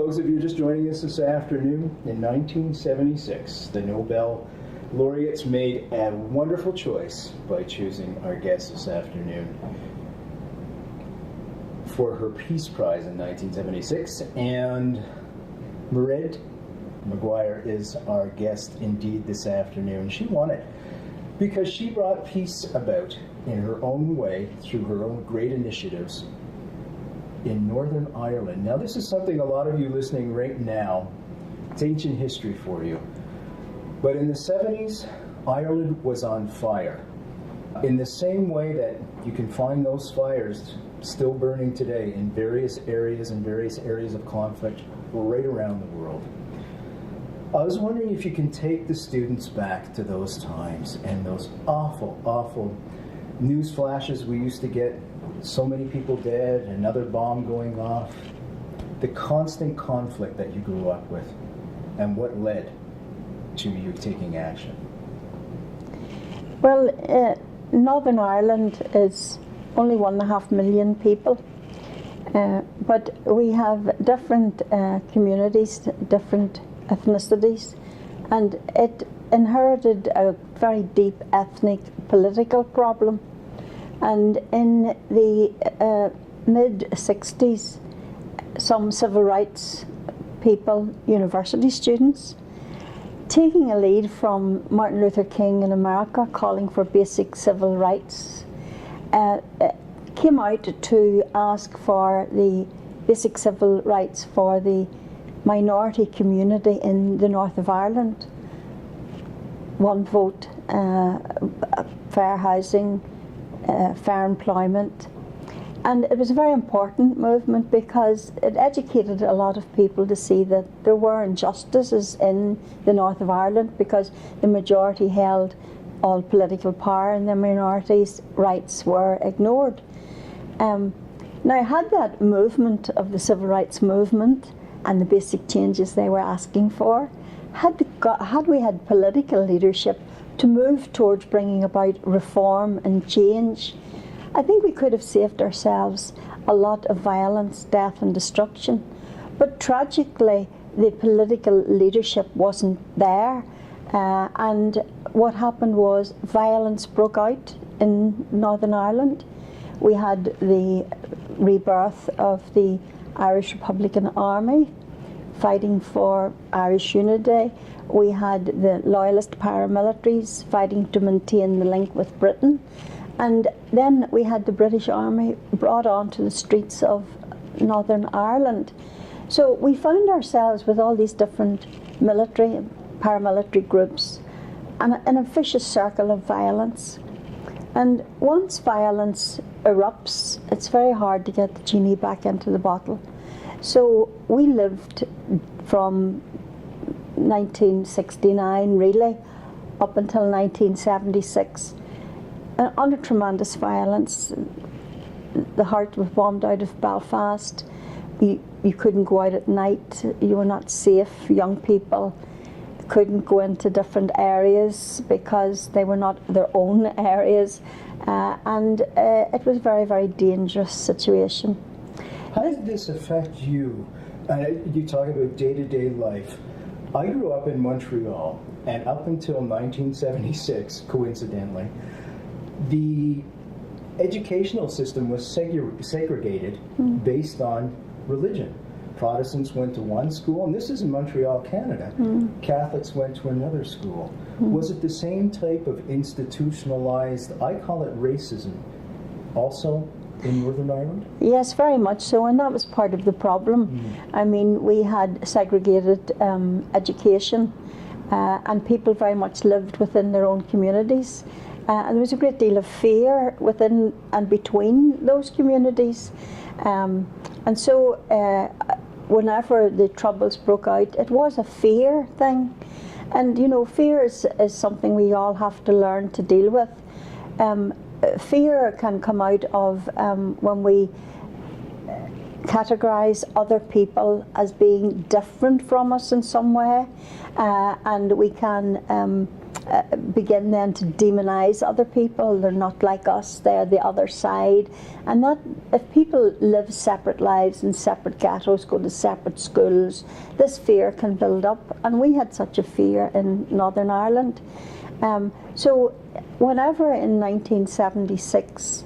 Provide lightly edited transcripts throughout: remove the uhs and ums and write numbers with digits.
those of you just joining us this afternoon, in 1976, the Nobel laureates made a wonderful choice by choosing our guest this afternoon for her Peace Prize in 1976, and Mairead Maguire is our guest indeed this afternoon. She won it because she brought peace about in her own way through her own great initiatives in Northern Ireland. Now, this is something a lot of you listening right now, it's ancient history for you. But in the 70s, Ireland was on fire. In the same way that you can find those fires still burning today in various areas of conflict right around the world. I was wondering if you can take the students back to those times and those awful, awful news flashes we used to get. So many people dead, another bomb going off. The constant conflict that you grew up with and what led to you taking action. Well, Northern Ireland is only 1.5 million people, but we have different communities, different ethnicities, and it inherited a very deep ethnic political problem. And in the mid-60s, some civil rights people, university students, taking a lead from Martin Luther King in America, calling for basic civil rights, came out to ask for the basic civil rights for the minority community in the north of Ireland. One vote, fair housing, fair employment. And it was a very important movement because it educated a lot of people to see that there were injustices in the north of Ireland because the majority held all political power and the minorities' rights were ignored. Now, had that movement of the civil rights movement and the basic changes they were asking for, had we had political leadership to move towards bringing about reform and change, I think we could have saved ourselves a lot of violence, death and destruction. But tragically, the political leadership wasn't there, and what happened was violence broke out in Northern Ireland. We had the rebirth of the Irish Republican Army fighting for Irish unity. We had the loyalist paramilitaries fighting to maintain the link with Britain. And then we had the British Army brought onto the streets of Northern Ireland. So we found ourselves with all these different military and paramilitary groups and in a vicious circle of violence. And once violence erupts, it's very hard to get the genie back into the bottle. So we lived from 1969 really up until 1976 under tremendous violence. The heart was bombed out of Belfast. You couldn't go out at night. You were not safe. Young people couldn't go into different areas because they were not their own areas. And it was a very, very dangerous situation. How did this affect you? You talk about day-to-day life. I grew up in Montreal, and up until 1976, coincidentally, the educational system was segregated based on religion. Protestants went to one school, and this is in Montreal, Canada. Catholics went to another school. Was it the same type of institutionalized, I call it racism, also in Northern Ireland? Yes, very much so, and that was part of the problem. I mean, we had segregated education, and people very much lived within their own communities. And there was a great deal of fear within and between those communities. And so whenever the troubles broke out, it was a fear thing. And, you know, fear is something we all have to learn to deal with. Fear can come out of when we categorize other people as being different from us in some way, and we can begin then to demonize other people. They're not like us, they're the other side. And that if people live separate lives in separate ghettos, go to separate schools, this fear can build up. And we had such a fear in Northern Ireland. So whenever in 1976,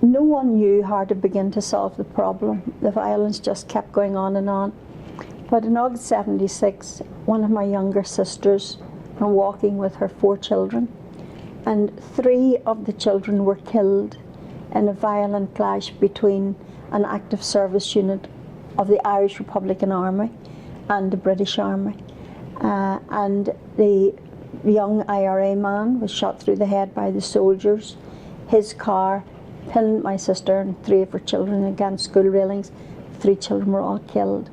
no one knew how to begin to solve the problem. The violence just kept going on and on. But in August 76, one of my younger sisters was walking with her 4 children, and 3 of the children were killed in a violent clash between an active service unit of the Irish Republican Army and the British Army. And the young IRA man was shot through the head by the soldiers. His car pinned my sister and 3 of her children against school railings. 3 children were all killed.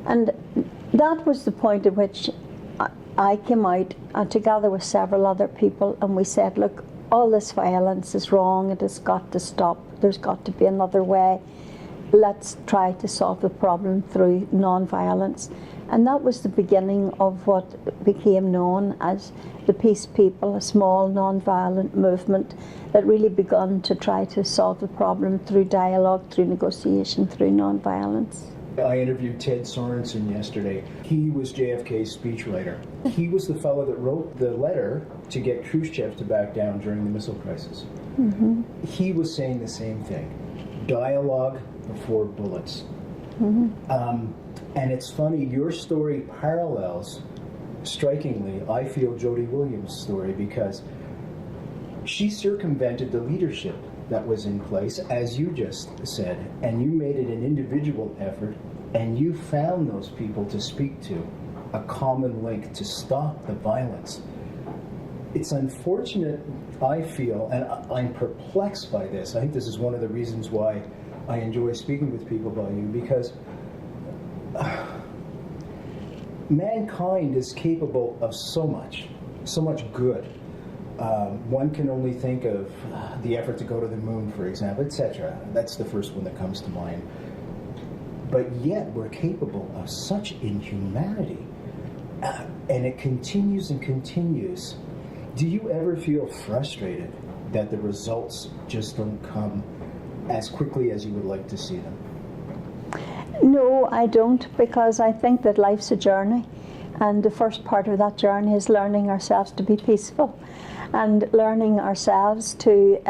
And that was the point at which I came out, together with several other people, and we said, look, all this violence is wrong, it has got to stop, there's got to be another way. Let's try to solve the problem through non-violence. And that was the beginning of what became known as the Peace People, a small non-violent movement that really begun to try to solve the problem through dialogue, through negotiation, through non-violence. I interviewed Ted Sorensen yesterday. He was JFK's speechwriter. He was the fellow that wrote the letter to get Khrushchev to back down during the missile crisis. Mm-hmm. He was saying the same thing. Dialogue before bullets. Mm-hmm. And it's funny, your story parallels, strikingly, I feel, Jody Williams' story, because she circumvented the leadership that was in place, as you just said, and you made it an individual effort, and you found those people to speak to, a common link to stop the violence. It's unfortunate, I feel, and I'm perplexed by this. I think this is one of the reasons why I enjoy speaking with people about you, because mankind is capable of so much good. One can only think of the effort to go to the moon, for example, etc. That's the first one that comes to mind. But yet we're capable of such inhumanity. And it continues and continues. Do you ever feel frustrated that the results just don't come as quickly as you would like to see them? No, I don't, because I think that life's a journey. And the first part of that journey is learning ourselves to be peaceful, and learning ourselves to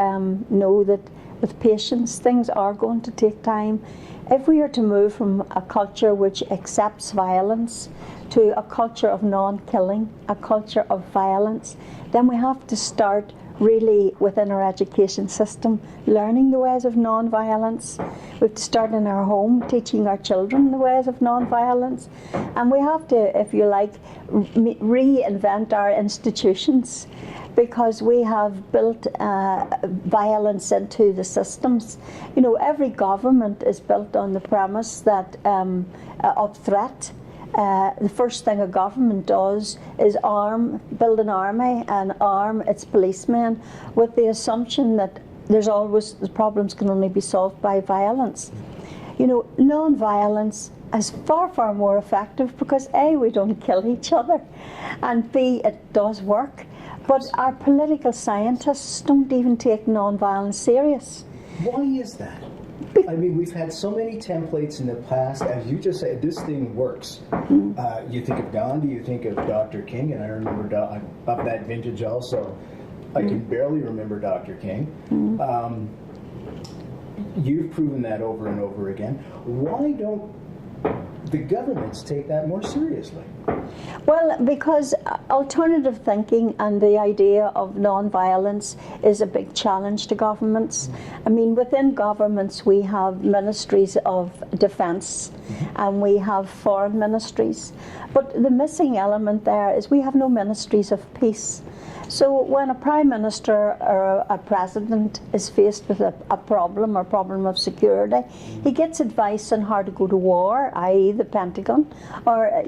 know that with patience things are going to take time. If we are to move from a culture which accepts violence to a culture of non-killing, a culture of violence, then we have to start really within our education system, learning the ways of non-violence. We have to start in our home, teaching our children the ways of non-violence. And we have to, if you like, reinvent our institutions, because we have built violence into the systems. You know, every government is built on the premise that of threat. The first thing a government does is build an army and arm its policemen with the assumption that the problems can only be solved by violence. You know, non-violence is far, far more effective because A, we don't kill each other, and B, it does work. But our political scientists don't even take non-violence serious. Why is that? I mean, we've had so many templates in the past. As you just said, this thing works. Mm-hmm. You think of Gandhi, you think of Dr. King, and I remember of that vintage also. I can barely remember Dr. King. Mm-hmm. You've proven that over and over again. Why don't the governments take that more seriously? Well, because alternative thinking and the idea of non-violence is a big challenge to governments. I mean, within governments we have ministries of defence and we have foreign ministries. But the missing element there is we have no ministries of peace. So when a prime minister or a president is faced with a problem of security, he gets advice on how to go to war, i.e. the Pentagon, or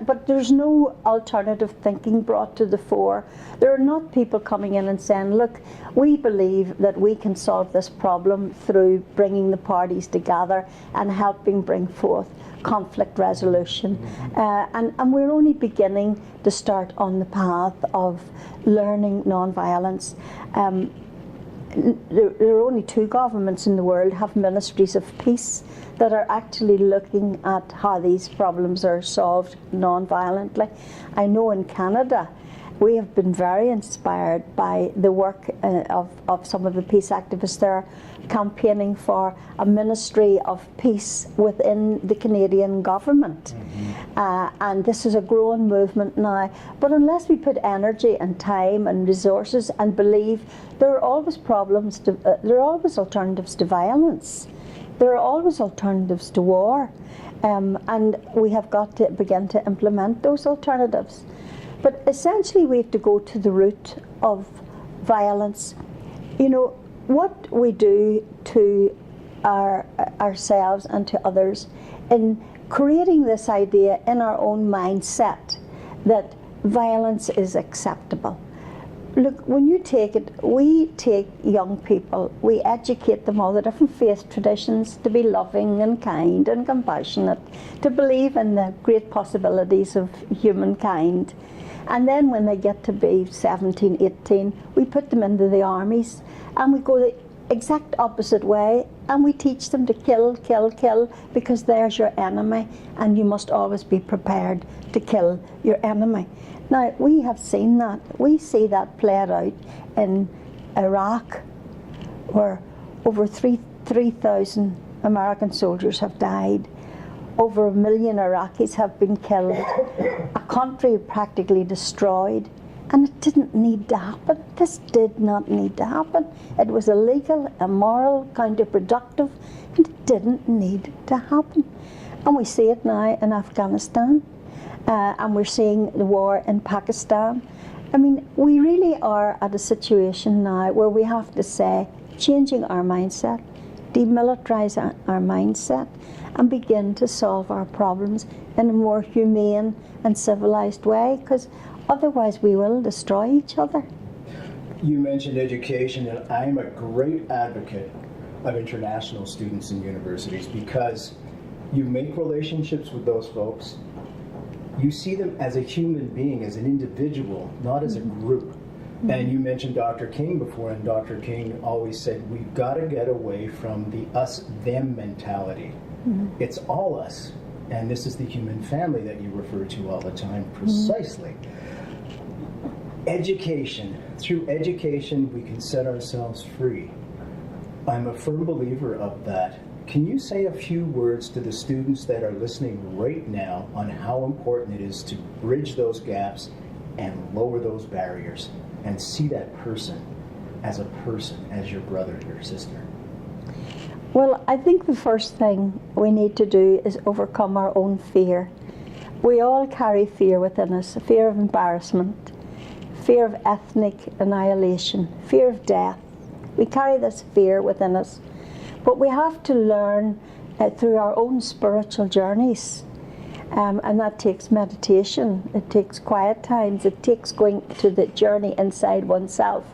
but there's no alternative thinking brought to the fore. There are not people coming in and saying, look, we believe that we can solve this problem through bringing the parties together and helping bring forth conflict resolution. And we're only beginning to start on the path of learning non-violence. There are only 2 governments in the world have ministries of peace that are actually looking at how these problems are solved non-violently. I know in Canada we have been very inspired by the work of some of the peace activists there, campaigning for a ministry of peace within the Canadian government. And this is a growing movement now. But unless we put energy and time and resources and believe, there are always problems, there are always alternatives to violence. There are always alternatives to war. And we have got to begin to implement those alternatives. But essentially we have to go to the root of violence. You know, what we do to ourselves and to others in creating this idea in our own mindset that violence is acceptable. Look, when you take it, we take young people, we educate them all the different faith traditions to be loving and kind and compassionate, to believe in the great possibilities of humankind. And then when they get to be 17, 18, we put them into the armies and we go the exact opposite way and we teach them to kill, kill, kill, because there's your enemy and you must always be prepared to kill your enemy. Now, we have seen that. We see that played out in Iraq, where over 3,000 American soldiers have died. Over 1 million Iraqis have been killed. A country practically destroyed. And it didn't need to happen. This did not need to happen. It was illegal, immoral, counterproductive, and it didn't need to happen. And we see it now in Afghanistan. And we're seeing the war in Pakistan. I mean, we really are at a situation now where we have to say, changing our mindset, demilitarize our mindset, and begin to solve our problems in a more humane and civilized way, because otherwise we will destroy each other. You mentioned education, and I'm a great advocate of international students in universities because you make relationships with those folks. You see them as a human being, as an individual, not as a group. And you mentioned Dr. King before, and Dr. King always said, we've got to get away from the us-them mentality. It's all us. And this is the human family that you refer to all the time, precisely. Education. Through education, we can set ourselves free. I'm a firm believer of that. Can you say a few words to the students that are listening right now on how important it is to bridge those gaps and lower those barriers and see that person, as your brother, your sister? Well, I think the first thing we need to do is overcome our own fear. We all carry fear within us, fear of embarrassment, fear of ethnic annihilation, fear of death. We carry this fear within us. But we have to learn through our own spiritual journeys. And that takes meditation, it takes quiet times, it takes going to the journey inside oneself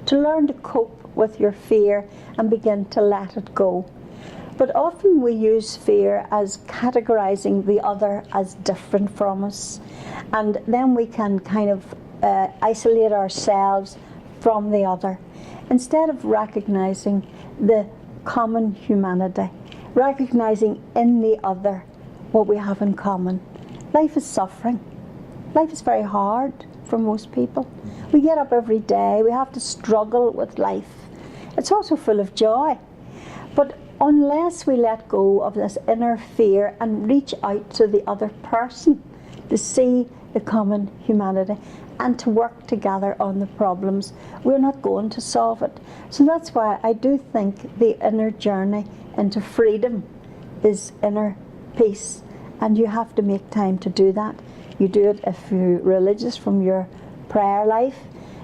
to learn to cope with your fear and begin to let it go. But often we use fear as categorizing the other as different from us. And then we can kind of isolate ourselves from the other, instead of recognizing the common humanity, recognizing in the other what we have in common. Life is suffering. Life is very hard for most people. We get up every day, we have to struggle with life. It's also full of joy. But unless we let go of this inner fear and reach out to the other person to see the common humanity and to work together on the problems, we're not going to solve it. So that's why I do think the inner journey into freedom is inner peace, and you have to make time to do that. You do it if you're religious from your prayer life,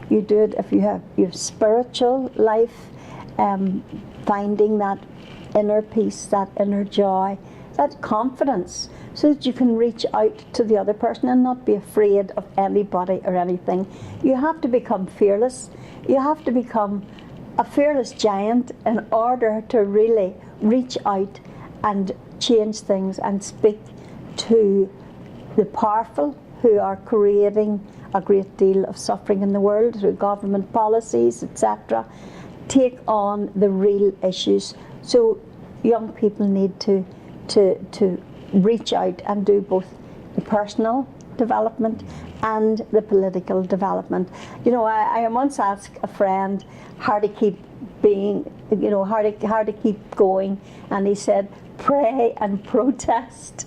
you do it if you have your spiritual life, finding that inner peace, that inner joy, that confidence, so that you can reach out to the other person and not be afraid of anybody or anything. You have to become fearless. You have to become a fearless giant in order to really reach out and change things and speak to the powerful who are creating a great deal of suffering in the world through government policies, etc. Take on the real issues. So young people need to reach out and do both the personal development and the political development. You know, I once asked a friend how to keep being, you know, how to keep going, and he said, pray and protest.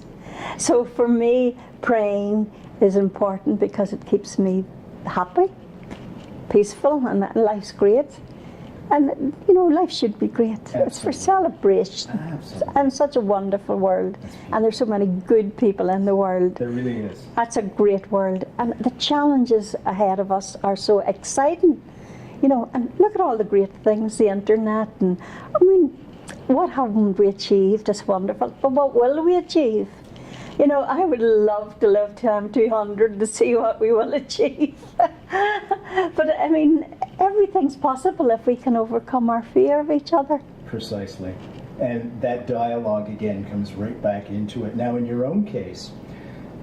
So for me, praying is important because it keeps me happy, peaceful, and life's great. And, you know, life should be great. Absolutely. It's for celebration. Absolutely. And such a wonderful world. And there's so many good people in the world. There really is. That's a great world. And the challenges ahead of us are so exciting. You know, and look at all the great things, the internet. And, I mean, what haven't we achieved? It's wonderful. But what will we achieve? You know, I would love to live till I'm 200 to see what we will achieve. But, I mean, everything's possible if we can overcome our fear of each other. Precisely. And that dialogue, again, comes right back into it. Now, in your own case,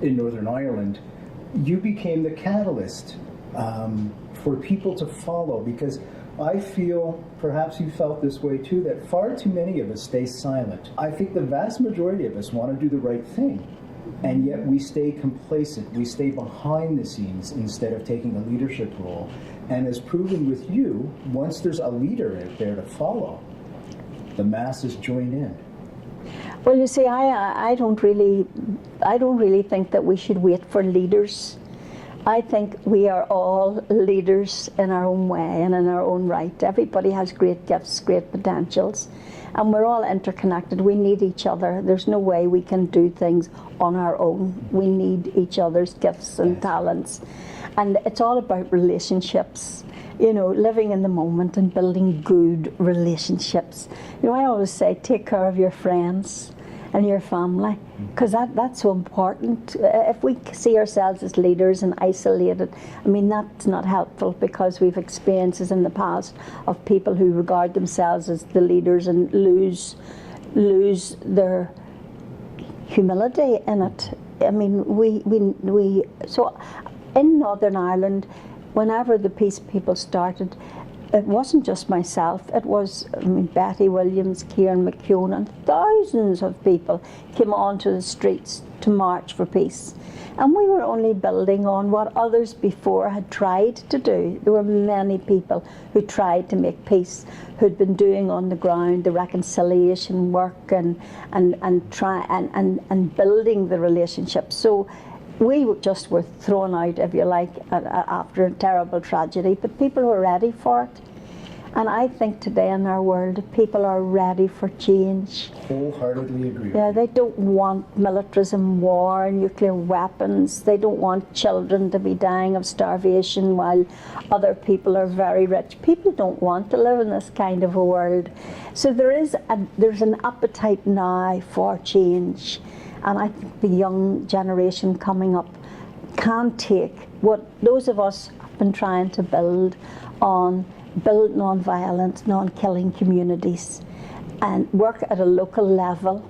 in Northern Ireland, you became the catalyst for people to follow, because I feel, perhaps you felt this way too, that far too many of us stay silent. I think the vast majority of us want to do the right thing, and yet we stay complacent. We stay behind the scenes instead of taking a leadership role. And as proven with you, once there's a leader out there to follow, the masses join in. Well, you see, I don't really think that we should wait for leaders. I think we are all leaders in our own way and in our own right. Everybody has great gifts, great potentials, and we're all interconnected. We need each other. There's no way we can do things on our own. We need each other's gifts and talents. And it's all about relationships, you know, living in the moment and building good relationships. You know, I always say, take care of your friends and your family, because that's so important. If we see ourselves as leaders and isolated, I mean, that's not helpful, because we've experiences in the past of people who regard themselves as the leaders and lose their humility in it. I mean, we so in Northern Ireland, whenever the peace people started, it wasn't just myself, it was, I mean, Betty Williams, Kieran McKeown, and thousands of people came onto the streets to march for peace. And we were only building on what others before had tried to do. There were many people who tried to make peace, who'd been doing on the ground the reconciliation work and building the relationships. So we just were thrown out, if you like, after a terrible tragedy, but people were ready for it. And I think today in our world, people are ready for change. Wholeheartedly agree. Yeah, they don't want militarism, war, nuclear weapons. They don't want children to be dying of starvation while other people are very rich. People don't want to live in this kind of a world. So there's an appetite now for change. And I think the young generation coming up can take what those of us have been trying to build non-violent, non-killing communities, and work at a local level,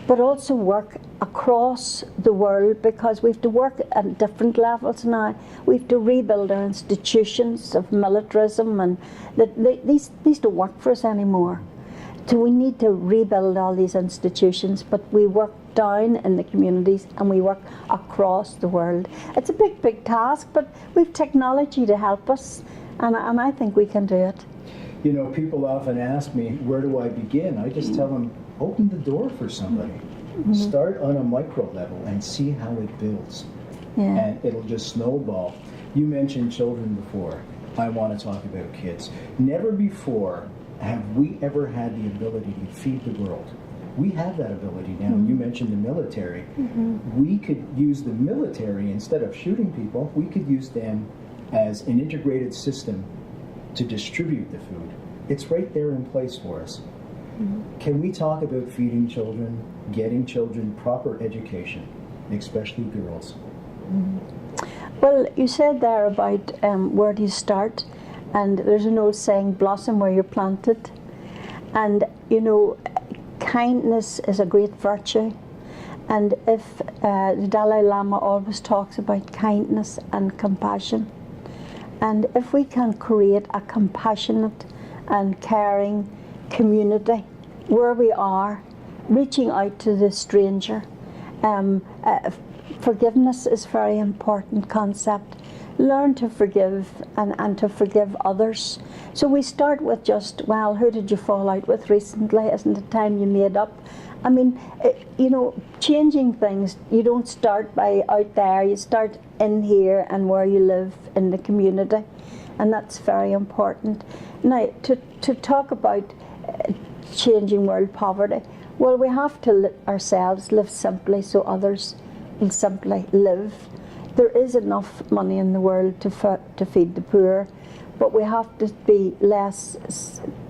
but also work across the world, because we have to work at different levels now. We have to rebuild our institutions of militarism, and these don't work for us anymore. So we need to rebuild all these institutions, but we work down in the communities and we work across the world. It's a big, big task, but we've technology to help us, and I think we can do it. You know, people often ask me, where do I begin? I just tell them, open the door for somebody. Mm-hmm. Start on a micro level and see how it builds. Yeah. And it'll just snowball. You mentioned children before. I want to talk about kids. Never before have we ever had the ability to feed the world. We have that ability now. Mm-hmm. You mentioned the military. Mm-hmm. We could use the military, instead of shooting people, we could use them as an integrated system to distribute the food. It's right there in place for us. Mm-hmm. Can we talk about feeding children, getting children proper education, especially girls? Mm-hmm. Well, you said there about where do you start, and there's an old saying, blossom where you're planted. And, you know, kindness is a great virtue. And if the Dalai Lama always talks about kindness and compassion, and if we can create a compassionate and caring community where we are, reaching out to the stranger, forgiveness is a very important concept. Learn to forgive and to forgive others. So we start with just, well, who did you fall out with recently? Isn't it time you made up? I mean, you know, changing things, you don't start by out there, you start in here and where you live in the community. And that's very important. Now, to talk about changing world poverty, well, we have to ourselves live simply so others will simply live. There is enough money in the world to feed the poor, but we have to be less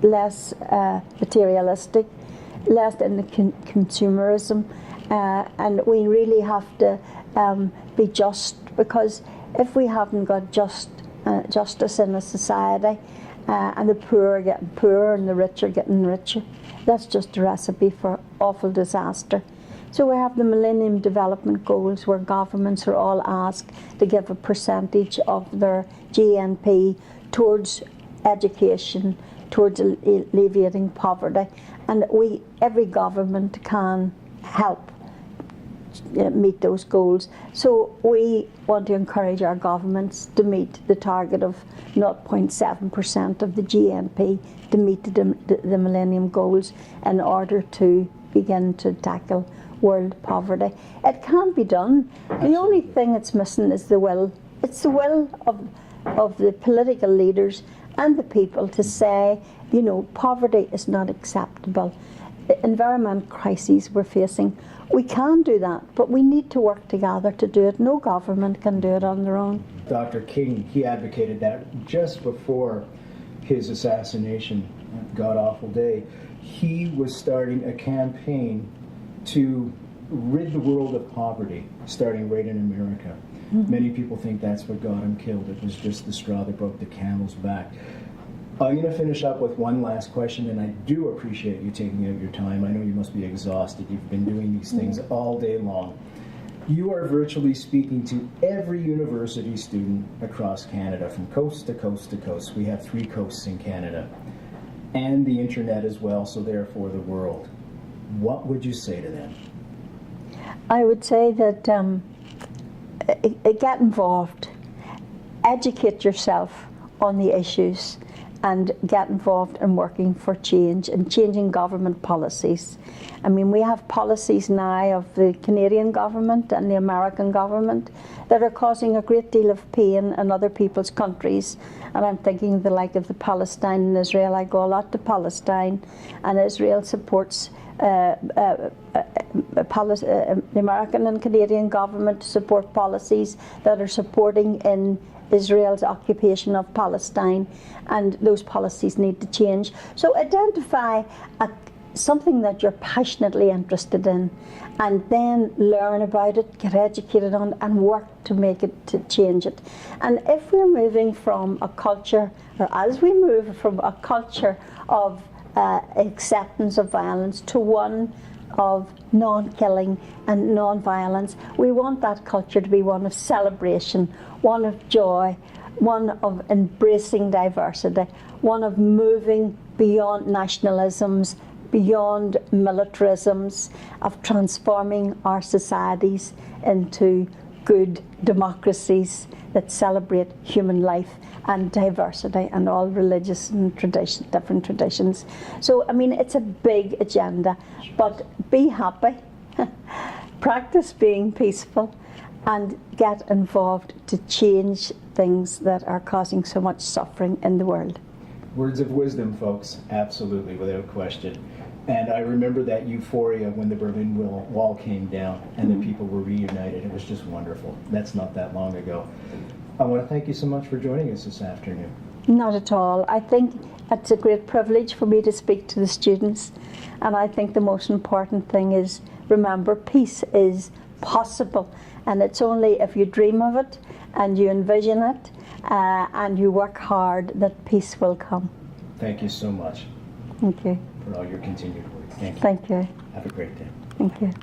materialistic, less in the consumerism, and we really have to be just, because if we haven't got justice in a society, and the poor are getting poorer and the rich are getting richer, that's just a recipe for awful disaster. So we have the Millennium Development Goals, where governments are all asked to give a percentage of their GNP towards education, towards alleviating poverty, and every government can help meet those goals. So we want to encourage our governments to meet the target of 0.7% of the GNP to meet the Millennium Goals in order to begin to tackle world poverty. It can be done. The only thing that's missing is the will. It's the will of the political leaders and the people to say, you know, poverty is not acceptable. Environmental crises we're facing, we can do that, but we need to work together to do it. No government can do it on their own. Dr. King, he advocated that just before his assassination, god-awful day. He was starting a campaign to rid the world of poverty, starting right in America. Mm-hmm. Many people think that's what got him killed. It was just the straw that broke the camel's back. I'm going to finish up with one last question, and I do appreciate you taking out your time. I know you must be exhausted. You've been doing these things all day long. You are virtually speaking to every university student across Canada, from coast to coast to coast. We have 3 coasts in Canada, and the internet as well, so therefore the world. What would you say to them? I would say that get involved, educate yourself on the issues, and get involved in working for change and changing government policies. I mean, we have policies now of the Canadian government and the American government that are causing a great deal of pain in other people's countries. And I'm thinking the like of the Palestine and Israel. I go a lot to Palestine, and Israel supports the American and Canadian government to support policies that are supporting in Israel's occupation of Palestine, and those policies need to change. So identify something that you're passionately interested in, and then learn about it, get educated on it, and work to make it, to change it. And if we're moving from a culture, or as we move from a culture of acceptance of violence to one of non-killing and non-violence, we want that culture to be one of celebration, one of joy, one of embracing diversity, one of moving beyond nationalisms, beyond militarisms, of transforming our societies into good democracies that celebrate human life and diversity and all religious and different traditions. So, I mean, it's a big agenda, but be happy, practice being peaceful, and get involved to change things that are causing so much suffering in the world. Words of wisdom, folks, absolutely, without question. And I remember that euphoria when the Berlin Wall came down and the people were reunited. It was just wonderful. That's not that long ago. I want to thank you so much for joining us this afternoon. Not at all. I think it's a great privilege for me to speak to the students, and I think the most important thing is, remember, peace is possible, and it's only if you dream of it and you envision it and you work hard that peace will come. Thank you so much. Thank you. For all your continued work. Thank you. Thank you. Have a great day. Thank you.